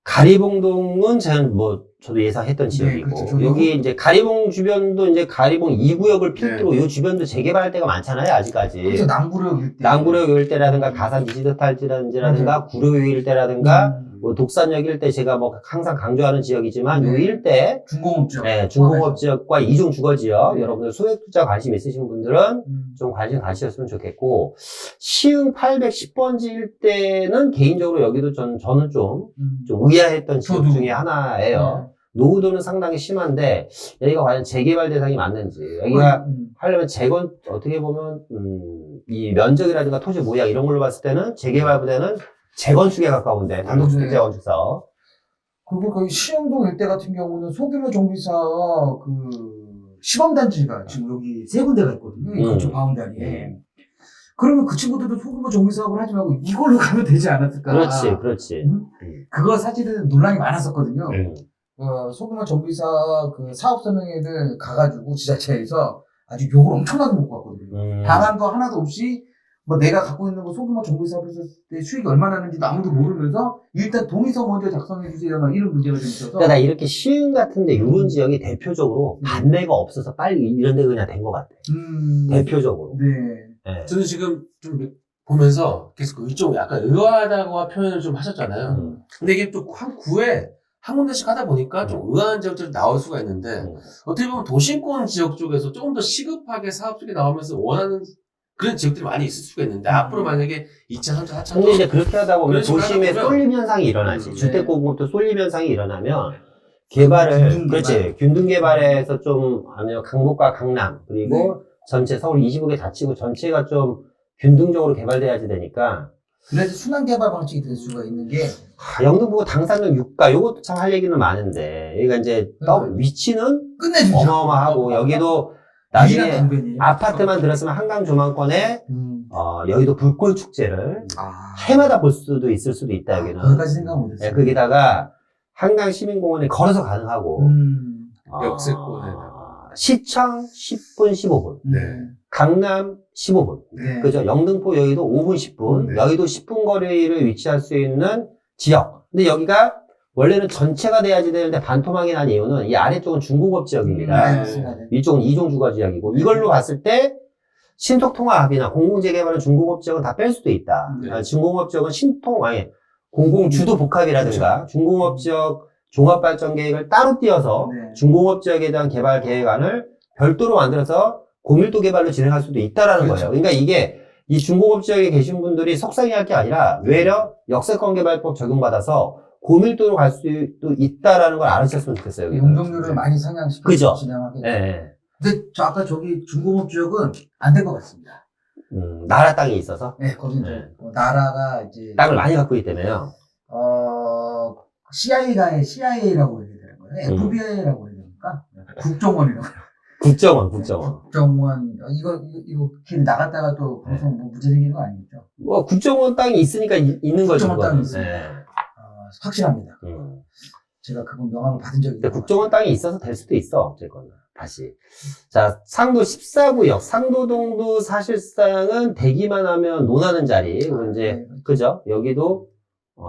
가리봉동은 저도 예상했던 지역이고 그렇죠. 여기 이제 가리봉 주변도 이제 가리봉 2구역을 필두로 이 주변도 재개발할 때가 많잖아요 아직까지. 그래서 남구역 일대. 남구역 일대라든가 가산 디지털 탈지라든가 구로역 일대라든가 뭐 독산역 일대 제가 뭐 항상 강조하는 지역이지만 요 일대 중공업 지역. 네, 중공업 지역과 이중 주거 지역 네. 여러분들 소액 투자 관심 있으신 분들은 좀 관심 가지셨으면 좋겠고 시흥 810번지 일대는 개인적으로 여기도 저는 좀 의아했던 지역 중에 하나예요. 노후도는 상당히 심한데 여기가 과연 재개발 대상이 맞는지 여기가 하려면 어떻게 보면 이 면적이라든가 토지 모양 이런 걸로 봤을 때는 재개발보다는 재건축에 가까운데 단독주택 재건축 사업. 그리고 거기 시흥동 일대 같은 경우는 소규모 정비사업 시범단지가 지금 여기 세 군데가 있거든요. 이 건축 바운다리에. 그러면 그 친구들도 소규모 정비사업을 하지 말고 이걸로 가면 되지 않았을까? 그렇지. 그거 사실은 논란이 많았었거든요. 소규모 정비사 그 사업 설명회를 가가지고 지자체에서 아주 욕을 엄청나게 먹고 왔거든요. 당한 거 하나도 없이 뭐 내가 갖고 있는 거 소규모 정비사업 했을 때 수익이 얼마나 나는지도 아무도 모르면서 일단 동의서 먼저 작성해 주세요. 막 이런 문제가 좀 있어서. 그러니까 나 이렇게 시흥 같은데 이런 지역이 대표적으로 반대가 없어서 빨리 이런 데 그냥 된 것 같아. 대표적으로. 네. 저는 지금 좀 보면서 계속 이쪽 약간 의아하다고 표현을 좀 하셨잖아요. 근데 이게 또 한 구에 한 군데씩 하다 보니까 좀 의아한 지역들이 나올 수가 있는데 어떻게 보면 도심권 지역 쪽에서 조금 더 시급하게 사업 쪽이 나오면서 원하는 그런 지역들이 많이 있을 수가 있는데 앞으로 만약에 2차, 3차, 4차 근데 이제 그렇게 하다 보면 그런 식으로 도심에 하다 보면 쏠림 현상이 일어나지. 네. 주택 공급도 쏠림 현상이 일어나면 개발을 그렇지. 균등 개발에서 좀 아니면 강북과 강남 그리고 전체 서울 25개 자치구 전체가 좀 균등적으로 개발돼야지 되니까 그래서 순환 개발 방식이 될 수가 있는 게 영등포구 당산역 유가 요것도 참 할 얘기는 많은데 여기가 이제 위치는 끝내주죠. 어마어마하고 여기도 나중에 아파트만 들었으면 한강 조망권에 여의도 불꽃 축제를 해마다 볼 수도 있을 수도 있다 여기는. 거기까지 생각 못했어요. 네, 거기다가 한강 시민공원에 걸어서 가능하고 역세권에 시청 10분 15분 네. 강남 15분 네. 그죠? 영등포 여의도 5분 10분 네. 여의도 10분 거리를 위치할 수 있는 지역. 근데 여기가 원래는 전체가 돼야지 되는데 반토막이 난 이유는 이 아래쪽은 중공업 지역입니다. 위쪽은 이종주거 지역이고 이걸로 봤을 때 신속통합이나 공공재개발은 중공업 지역은 다 뺄 수도 있다. 중공업 지역은 공공주도 복합이라든가 중공업 지역 종합발전 계획을 따로 띄어서 중공업 지역에 대한 개발 계획안을 별도로 만들어서 고밀도 개발로 진행할 수도 있다라는 거예요. 그러니까 이게 이 중공업 지역에 계신 분들이 속상해할 게 아니라 외려 역세권 개발법 적용받아서 고밀도로 갈 수도 있다라는 걸 알아주셨으면 좋겠어요. 여기는. 용적률을 많이 상향시켜서 그죠? 진행하게. 네. 근데 아까 저기 중공업 지역은 안 될 것 같습니다. 나라 땅이 있어서 네, 거기 이제 나라가 이제 땅을 많이 갖고 있기 때문에요. CIA라고 얘기 되는 거예요. FBI라고 해야 됩니까? 국정원이라고. 국정원. 이거 길 나갔다가 또 방송 뭐 문제 생기는 거 아니겠죠? 뭐 국정원 땅이 있으니까 있는 거죠. 국정원 땅이 그거는. 있습니다. 확실합니다. 제가 그분 명함을 받은 적이 근데 있어요. 국정원 땅이 있어서 될 수도 있어. 어쨌거나. 다시. 자, 상도 14구역. 상도동도 사실상은 대기만 하면 논하는 자리. 그리고 이제, 그죠? 여기도,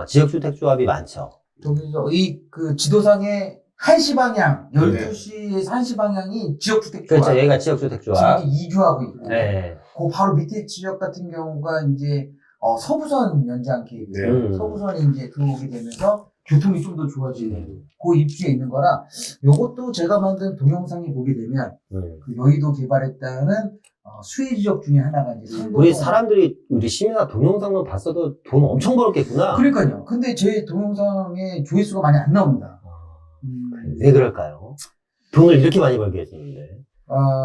지역주택조합이 많죠. 저기서 그 지도상에 1시 방향, 12시에서 1시 방향이 지역주택조합. 그렇죠. 여기가 지역주택조합. 지금 이제 이주하고 있고. 네. 그 바로 밑에 지역 같은 경우가 이제, 서부선 연장 계획. 서부선이 이제 들어오게 되면서 교통이 좀 더 좋아지는 그 입지에 있는 거라 요것도 제가 만든 동영상에 보게 되면 그 여의도 개발했다는 수혜 지역 중에 하나가 이제 상도동. 우리 사람들이 우리 시민아 동영상만 봤어도 돈 엄청 벌었겠구나. 그러니까요. 근데 제 동영상에 조회수가 많이 안 나옵니다. 왜 그럴까요? 돈을 이렇게 많이 벌게 해주는데.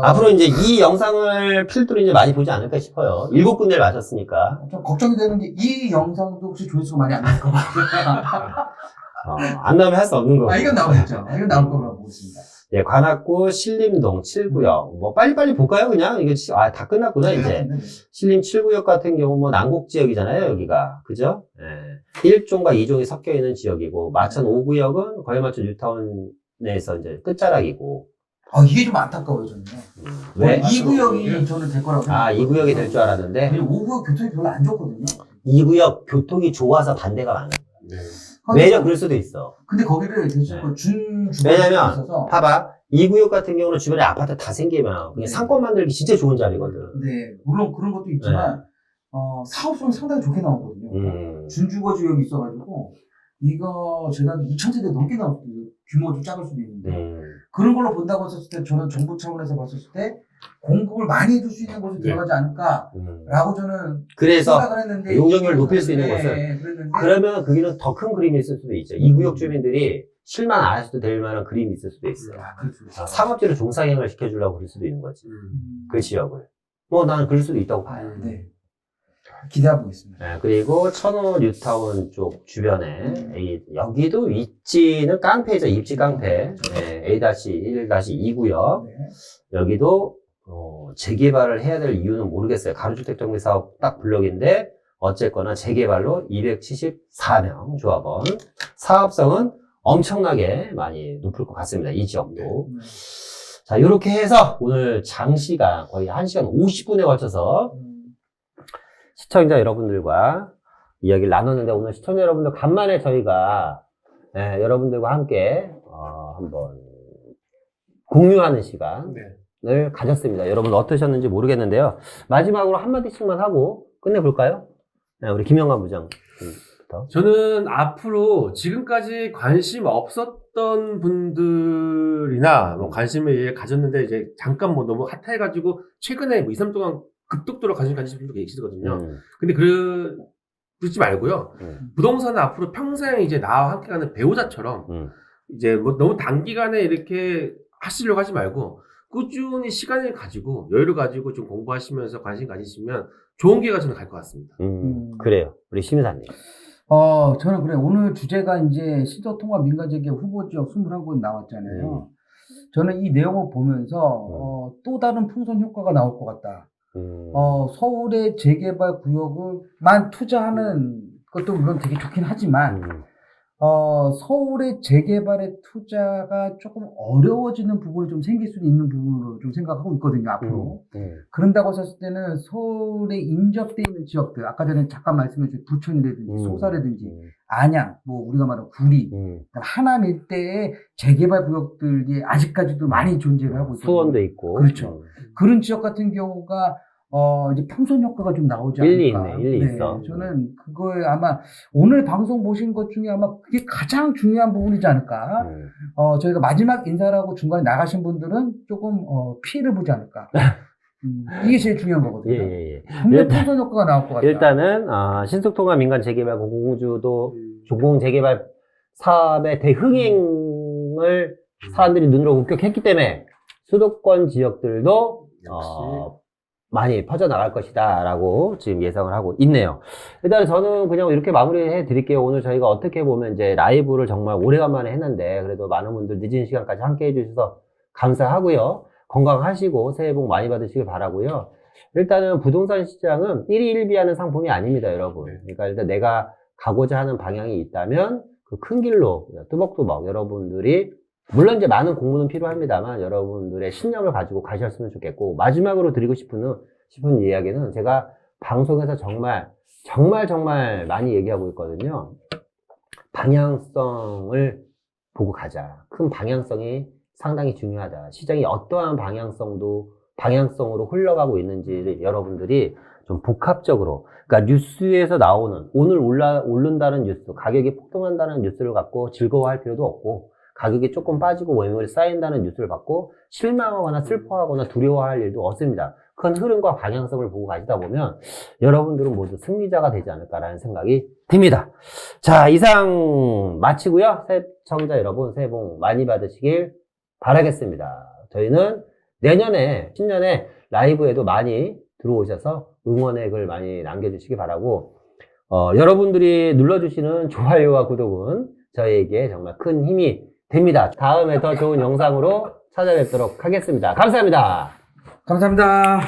앞으로 이제 이 영상을 필두로 이제 많이 보지 않을까 싶어요. 7군데를 마셨으니까. 좀 걱정이 되는 게 이 영상도 혹시 조회수가 많이 안 나올 것 같아요. 안 나오면 할 수 없는 거고. 이건 나오겠죠. 이건 나올 거라고 보고 있습니다. 예, 관악구 신림동 7구역. 뭐 빨리빨리 볼까요, 그냥? 이게 다 끝났구나, 이제. 신림 7구역 같은 경우 뭐 난곡 지역이잖아요, 여기가. 그죠? 예. 1종과 2종이 섞여 있는 지역이고, 마천 5구역은 거의 마천 뉴타운에서 이제 끝자락이고. 이게 좀 안타까워요, 저는. 왜? 2구역이 저는 될 거라고 생각해요. 2구역이 될 줄 알았는데. 5구역 교통이 별로 안 좋거든요. 2구역 교통이 좋아서 반대가 많아요. 네. 왜냐, 그럴 수도 있어. 근데 거기를 대신 준주거지가 왜냐면, 있어서. 봐봐. 2구역 같은 경우는 주변에 아파트 다 생기면, 그냥 상권 만들기 진짜 좋은 자리거든. 네, 물론 그런 것도 있지만, 사업성이 상당히 좋게 나오거든요. 준주거 지역이 있어가지고, 이거 제가 2,000세대 넘게 나올 수도 있어요. 규모도 작을 수도 있는데 그런 걸로 본다고 했을 때 저는 정부 차원에서 봤을 때 공급을 많이 해줄 수 있는 곳에 들어가지 않을까라고 저는 그래서 생각을 했는데 용적률을 높일 수 있는 곳은 그랬는데 그러면 거기는 더 큰 그림이 있을 수도 있죠. 이 구역 주민들이 실망 안 하셔도 될 만한 그림이 있을 수도 있어요. 그렇죠. 상업지로 종상행을 시켜주려고 그럴 수도 있는 거지. 그 지역을. 나는 그럴 수도 있다고 봐요. 네. 기대하고 있습니다. 네, 그리고 천호 뉴타운 쪽 주변에 여기도 위치는 깡패죠. 입지 깡패. 네, A-1-2구역. 네. 여기도 재개발을 해야 될 이유는 모르겠어요. 가로주택 정비 사업 딱 블록인데 어쨌거나 재개발로 274명 조합원. 사업성은 엄청나게 많이 높을 것 같습니다. 이 지역도. 자, 이렇게 해서 오늘 장시간 거의 1시간 50분에 걸쳐서 시청자 여러분들과 이야기를 나눴는데 오늘 시청자 여러분들 간만에 저희가 여러분들과 함께 한번 공유하는 시간을 가졌습니다. 여러분 어떠셨는지 모르겠는데요. 마지막으로 한마디씩만 하고 끝내볼까요? 네, 우리 김영관 부장부터. 저는 앞으로 지금까지 관심 없었던 분들이나 뭐 관심을 가졌는데 이제 잠깐 뭐 너무 핫해가지고 최근에 뭐 2, 3년 동안 급속도로 관심 가지신 분도 계시거든요. 근데 그러지 말고요. 부동산은 앞으로 평생 이제 나와 함께 가는 배우자처럼 이제 뭐 너무 단기간에 이렇게 하시려고 하지 말고 꾸준히 시간을 가지고 여유를 가지고 좀 공부하시면서 관심 가지시면 좋은 기회가 저는 갈 것 같습니다. 그래요. 우리 심의사님. 저는 그래. 오늘 주제가 이제 신도통합 민간재개 후보 지역 21곳 나왔잖아요. 저는 이 내용을 보면서 또 다른 풍선 효과가 나올 것 같다. 서울의 재개발 구역을만 투자하는 것도 물론 되게 좋긴 하지만, 서울의 재개발의 투자가 조금 어려워지는 부분이 좀 생길 수도 있는 부분으로 좀 생각하고 있거든요, 앞으로. 그런다고 했을 때는 서울에 인접되어 있는 지역들, 아까 전에 잠깐 말씀해 주신 부천이라든지 소사라든지 안양, 뭐 우리가 말하는 구리, 하남 일대의 재개발 구역들이 아직까지도 많이 존재를 하고 있거든요. 수원도 있고. 그렇죠. 그런 지역 같은 경우가 이제 풍선 효과가 좀 나오지 않을까. 일리 있어. 저는 그거에 아마 오늘 방송 보신 것 중에 아마 그게 가장 중요한 부분이지 않을까. 저희가 마지막 인사를 하고 중간에 나가신 분들은 조금 피해를 보지 않을까. 이게 제일 중요한 거거든요. 분명 풍선 효과가 나올 것 같다. 일단은 신속통합 민간 재개발 공공주도 조공 재개발 사업의 대흥행을 사람들이 눈으로 목격했기 때문에 수도권 지역들도 많이 퍼져나갈 것이다 라고 지금 예상을 하고 있네요. 일단 저는 그냥 이렇게 마무리해 드릴게요. 오늘 저희가 어떻게 보면 이제 라이브를 정말 오래간만에 했는데 그래도 많은 분들 늦은 시간까지 함께 해주셔서 감사하고요. 건강하시고 새해 복 많이 받으시길 바라고요. 일단은 부동산 시장은 1위 1비하는 상품이 아닙니다, 여러분. 그러니까 일단 내가 가고자 하는 방향이 있다면 그 큰 길로 뚜벅뚜벅 여러분들이 물론 이제 많은 공부는 필요합니다만 여러분들의 신념을 가지고 가셨으면 좋겠고 마지막으로 드리고 싶은 이야기는 제가 방송에서 정말 많이 얘기하고 있거든요. 방향성을 보고 가자. 큰 방향성이 상당히 중요하다. 시장이 어떠한 방향성으로 흘러가고 있는지를 여러분들이 좀 복합적으로 그러니까 뉴스에서 나오는 오늘 오른다는 뉴스, 가격이 폭등한다는 뉴스를 갖고 즐거워할 필요도 없고 가격이 조금 빠지고 매물이 쌓인다는 뉴스를 받고 실망하거나 슬퍼하거나 두려워할 일도 없습니다. 큰 흐름과 방향성을 보고 가시다 보면 여러분들은 모두 승리자가 되지 않을까라는 생각이 듭니다. 자, 이상 마치고요. 시청자 여러분 새해 복 많이 받으시길 바라겠습니다. 저희는 내년에 신년에 라이브에도 많이 들어오셔서 응원의 글 많이 남겨주시기 바라고 여러분들이 눌러주시는 좋아요와 구독은 저희에게 정말 큰 힘이 됩니다. 다음에 더 좋은 영상으로 찾아뵙도록 하겠습니다. 감사합니다. 감사합니다.